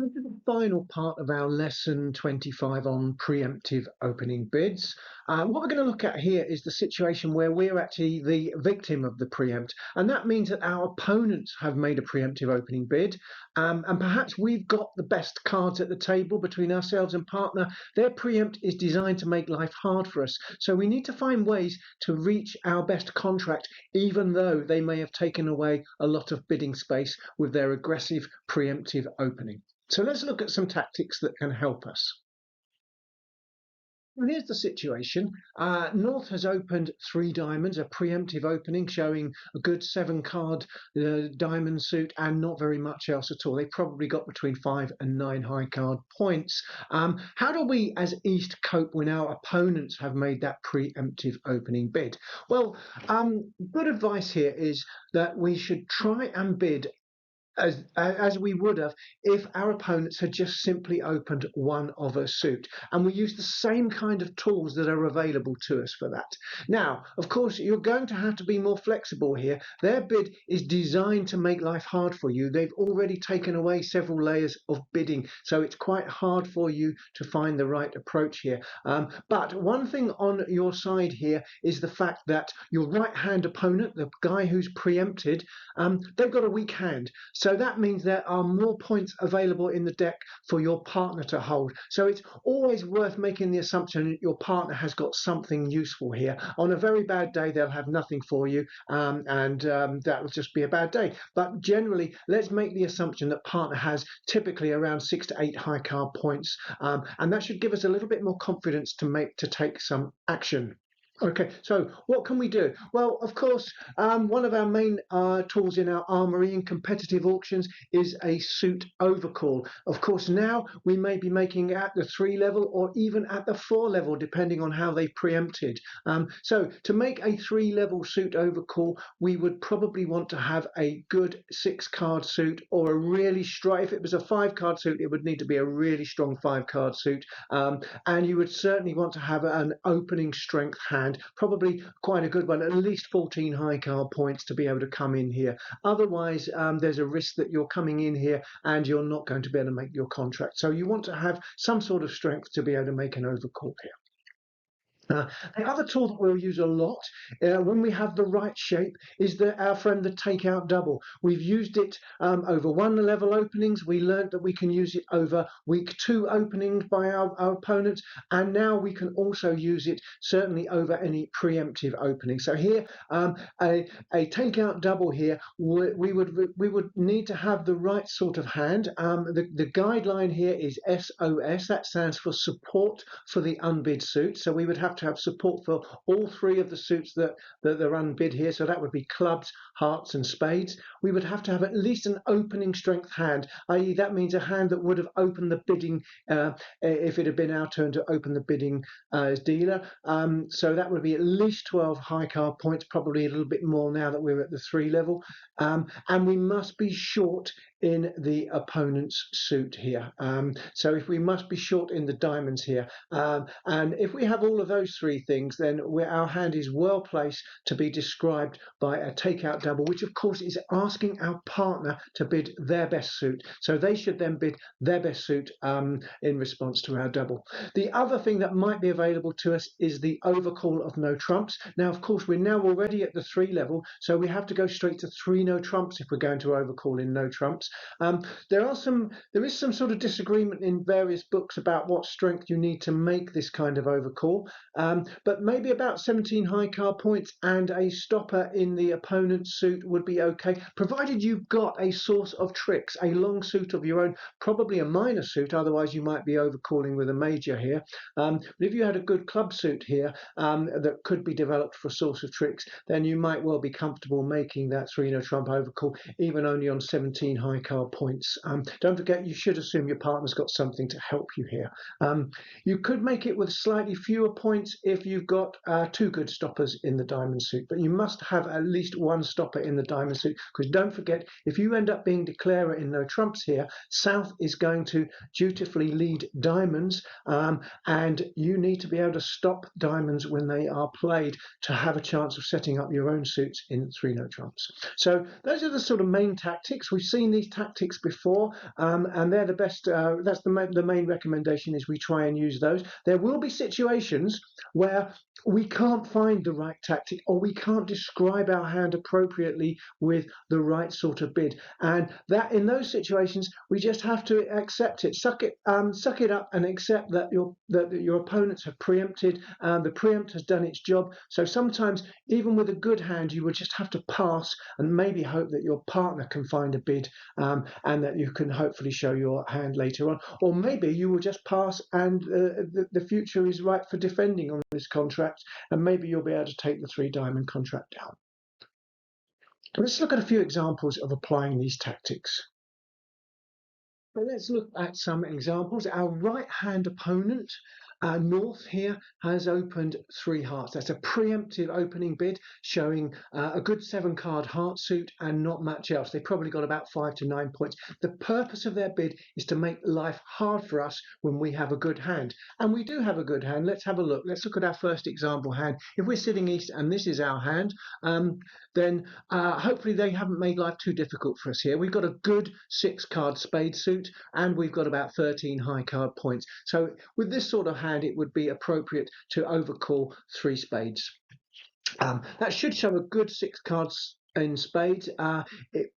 This is the final part of our lesson 25 on preemptive opening bids. What we're going to look at here is the situation where we're actually the victim of the preempt, and that means that our opponents have made a preemptive opening bid, and perhaps we've got the best cards at the table between ourselves and partner. Their preempt is designed to make life hard for us, so we need to find ways to reach our best contract, even though they may have taken away a lot of bidding space with their aggressive preemptive opening. So let's look at some tactics that can help us. Here's the situation. North has opened 3 diamonds, a preemptive opening showing a good 7-card diamond suit and not very much else at all. They probably got between 5 and 9 high card points. How do we as East cope when our opponents have made that preemptive opening bid? Well, good advice here is that we should try and bid as we would have if our opponents had just simply opened one of a suit, and we use the same kind of tools that are available to us for that. Now, of course, you're going to have to be more flexible here. Their bid is designed to make life hard for you. They've already taken away several layers of bidding, so it's quite hard for you to find the right approach here. But one thing on your side here is the fact that your right hand opponent, the guy who's preempted, they've got a weak hand. So that means there are more points available in the deck for your partner to hold. So it's always worth making the assumption that your partner has got something useful here. On a very bad day, they'll have nothing for you, and that will just be a bad day. But generally, let's make the assumption that partner has typically around 6 to 8 high card points, and that should give us a little bit more confidence to take some action. Okay, so what can we do? Well, of course, one of our main tools in our armory in competitive auctions is a suit overcall. Of course, now we may be making it at the 3 level or even at the 4 level, depending on how they preempted. So to make a 3 level suit overcall, we would probably want to have a good 6-card suit or a really strong, if it was a 5-card suit, it would need to be a really strong 5-card suit. And you would certainly want to have an opening strength hand, probably quite a good one, at least 14 high card points to be able to come in here. Otherwise, there's a risk that you're coming in here and you're not going to be able to make your contract. So you want to have some sort of strength to be able to make an overcall here. The other tool that we'll use a lot when we have the right shape is our friend the takeout double. We've used it over 1 level openings. We learned that we can use it over week 2 openings by our opponents, and now we can also use it certainly over any preemptive opening. So here, a takeout double here, we would need to have the right sort of hand. The guideline here is SOS. That stands for support for the unbid suit. So we would have to have support for all 3 of the suits that are unbid here. So that would be clubs, hearts and spades. We would have to have at least an opening strength hand, i.e. that means a hand that would have opened the bidding if it had been our turn to open the bidding as dealer. So that would be at least 12 high card points, probably a little bit more now that we're at the 3 level. And we must be short in the opponent's suit here. So if we must be short in the diamonds here, and if we have all of those 3 things, then our hand is well placed to be described by a takeout double, which of course is asking our partner to bid their best suit. So they should then bid their best suit in response to our double. The other thing that might be available to us is the overcall of no trumps. Now, of course, we're now already at the 3 level, so we have to go straight to 3 no trumps if we're going to overcall in no trumps. There is some sort of disagreement in various books about what strength you need to make this kind of overcall, but maybe about 17 high card points and a stopper in the opponent's suit would be okay, provided you've got a source of tricks, a long suit of your own, probably a minor suit, otherwise you might be overcalling with a major here. But if you had a good club suit here that could be developed for a source of tricks, then you might well be comfortable making that 3 no trump overcall, even only on 17 high card points. Don't forget, you should assume your partner's got something to help you here. You could make it with slightly fewer points if you've got 2 good stoppers in the diamond suit, but you must have at least 1 stopper in the diamond suit, because don't forget, if you end up being declarer in no trumps here, South is going to dutifully lead diamonds, and you need to be able to stop diamonds when they are played to have a chance of setting up your own suits in 3 no trumps. So those are the sort of main tactics. We've seen these tactics before, and they're the best. That's the main recommendation, is we try and use those. There will be situations where we can't find the right tactic, or we can't describe our hand appropriately with the right sort of bid, and that in those situations we just have to accept it, suck it up, and accept that your opponents have preempted. The preempt has done its job. So sometimes, even with a good hand, you will just have to pass and maybe hope that your partner can find a bid, and that you can hopefully show your hand later on. Or maybe you will just pass, and the future is right for defending on this contract, and maybe you'll be able to take the 3-diamond contract down. Let's look at a few examples of applying these tactics. So let's look at some examples. Our right-hand opponent, North, here has opened 3 hearts. That's a preemptive opening bid, showing a good 7-card heart suit and not much else. They've probably got about 5 to 9 points. The purpose of their bid is to make life hard for us when we have a good hand. And we do have a good hand. Let's have a look. Let's look at our first example hand. If we're sitting east and this is our hand, then hopefully they haven't made life too difficult for us here. We've got a good 6-card spade suit, and we've got about 13 high card points. So with this sort of hand, it would be appropriate to overcall 3 spades. That should show a good 6 cards in spades.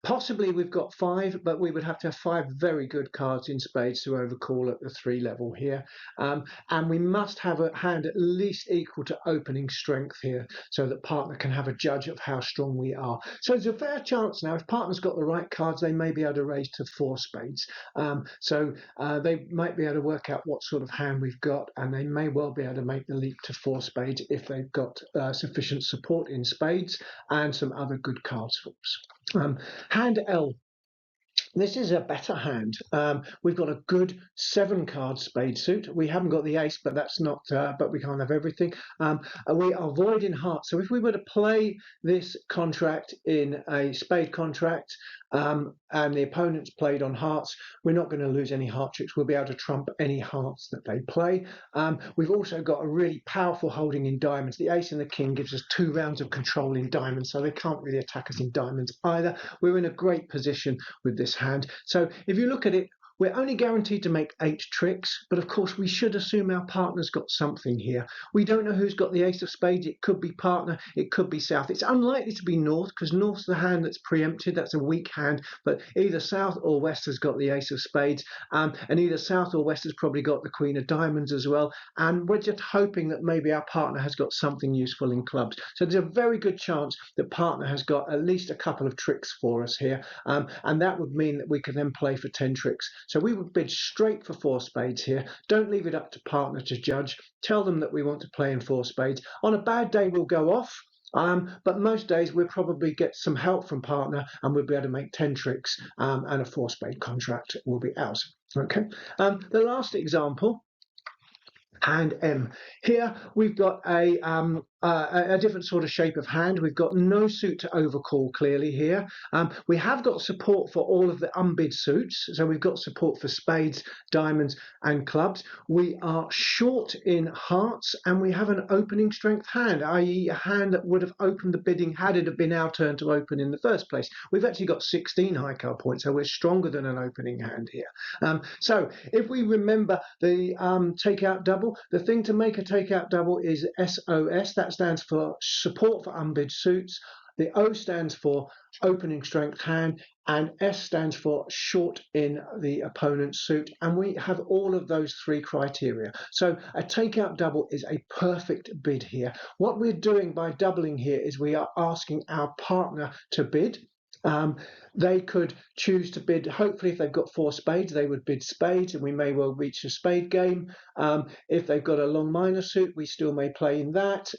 Possibly we've got 5, but we would have to have 5 very good cards in spades to overcall at the 3 level here. And we must have a hand at least equal to opening strength here, so that partner can have a judge of how strong we are. So there's a fair chance now, if partner's got the right cards, they may be able to raise to 4 spades. So they might be able to work out what sort of hand we've got, and they may well be able to make the leap to 4 spades if they've got sufficient support in spades and some other good cards for us. Hand L. This is a better hand. We've got a good 7-card spade suit. We haven't got the ace, but that's not. But we can't have everything. We are void in hearts. So if we were to play this contract in a spade contract, and the opponent's played on hearts, we're not going to lose any heart tricks. We'll be able to trump any hearts that they play. We've also got a really powerful holding in diamonds. The ace and the king gives us 2 rounds of control in diamonds, so they can't really attack us in diamonds either. We're in a great position with this hand. So if you look at it, we're only guaranteed to make 8 tricks, but of course we should assume our partner's got something here. We don't know who's got the ace of spades. It could be partner, it could be south. It's unlikely to be north, because north's the hand that's preempted. That's a weak hand, but either south or west has got the ace of spades, and either south or west has probably got the queen of diamonds as well, and we're just hoping that maybe our partner has got something useful in clubs. So there's a very good chance that partner has got at least a couple of tricks for us here, and that would mean that we can then play for 10 tricks. So we would bid straight for 4 spades here. Don't leave it up to partner to judge. Tell them that we want to play in 4 spades. On a bad day, we'll go off. But most days we'll probably get some help from partner, and we'll be able to make 10 tricks, and a 4 spade contract will be ours. Okay. The last example, hand M. Here we've got a different sort of shape of hand. We've got no suit to overcall clearly here. We have got support for all of the unbid suits. So we've got support for spades, diamonds and clubs. We are short in hearts, and we have an opening strength hand, i.e. a hand that would have opened the bidding had it have been our turn to open in the first place. We've actually got 16 high card points, so we're stronger than an opening hand here. So if we remember the takeout double, the thing to make a takeout double is SOS. That stands for support for unbid suits. The O stands for opening strength hand, and S stands for short in the opponent's suit. And we have all of those 3 criteria. So a takeout double is a perfect bid here. What we're doing by doubling here is we are asking our partner to bid. They could choose to bid, hopefully if they've got 4 spades, they would bid spades, and we may well reach a spade game. If they've got a long minor suit, we still may play in that.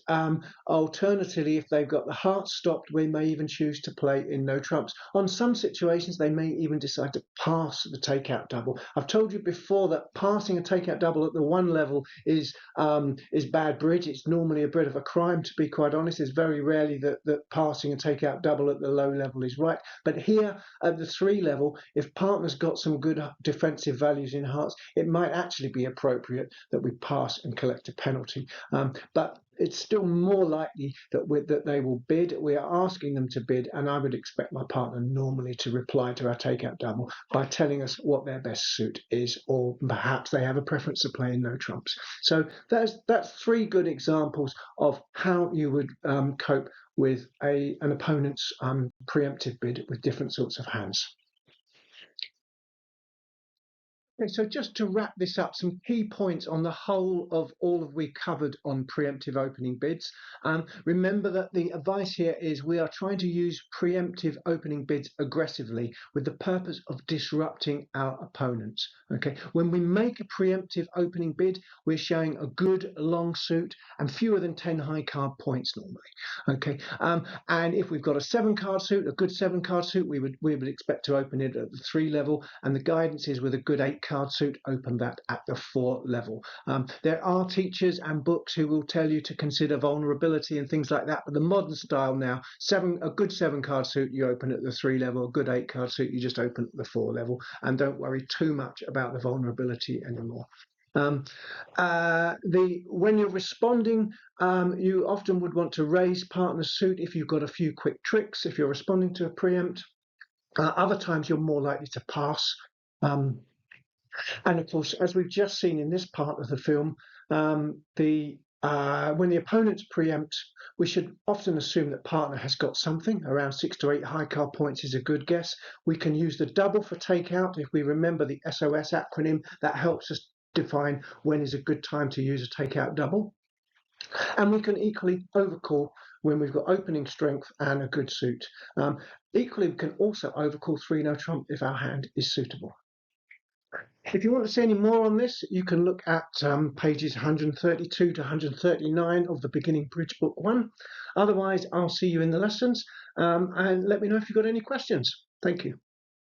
Alternatively, if they've got the hearts stopped, we may even choose to play in no trumps. On some situations, they may even decide to pass the takeout double. I've told you before that passing a takeout double at the 1 level is bad bridge. It's normally a bit of a crime, to be quite honest. It's very rarely that passing a takeout double at the low level is right. right. But here at the 3 level, if partner's got some good defensive values in hearts, it might actually be appropriate that we pass and collect a penalty. But it's still more likely that they will bid. We are asking them to bid, and I would expect my partner normally to reply to our takeout double by telling us what their best suit is, or perhaps they have a preference of playing no trumps. So that's 3 good examples of how you would cope with an opponent's preemptive bid with different sorts of hands. Okay, so just to wrap this up, some key points on the whole of all we covered on preemptive opening bids. Remember that the advice here is we are trying to use preemptive opening bids aggressively with the purpose of disrupting our opponents. Okay, when we make a preemptive opening bid, we're showing a good long suit and fewer than 10 high card points normally. Okay, and if we've got a 7 card suit, a good 7 card suit, we would expect to open it at the 3 level, and the guidance is with a good 8 card suit, open that at the 4 level. There are teachers and books who will tell you to consider vulnerability and things like that, but the modern style now, a good 7 card suit you open at the 3 level, a good 8 card suit you just open at the 4 level, and don't worry too much about the vulnerability anymore. When you're responding, you often would want to raise partner's suit if you've got a few quick tricks. If you're responding to a preempt, other times you're more likely to pass. And of course, as we've just seen in this part of the film, when the opponents preempt, we should often assume that partner has got something. Around 6 to 8 high card points is a good guess. We can use the double for takeout. If we remember the SOS acronym, that helps us define when is a good time to use a takeout double. And we can equally overcall when we've got opening strength and a good suit. Equally, we can also overcall 3 no trump if our hand is suitable. If you want to see any more on this, you can look at pages 132 to 139 of the Beginning Bridge Book 1. Otherwise, I'll see you in the lessons, and let me know if you've got any questions. Thank you.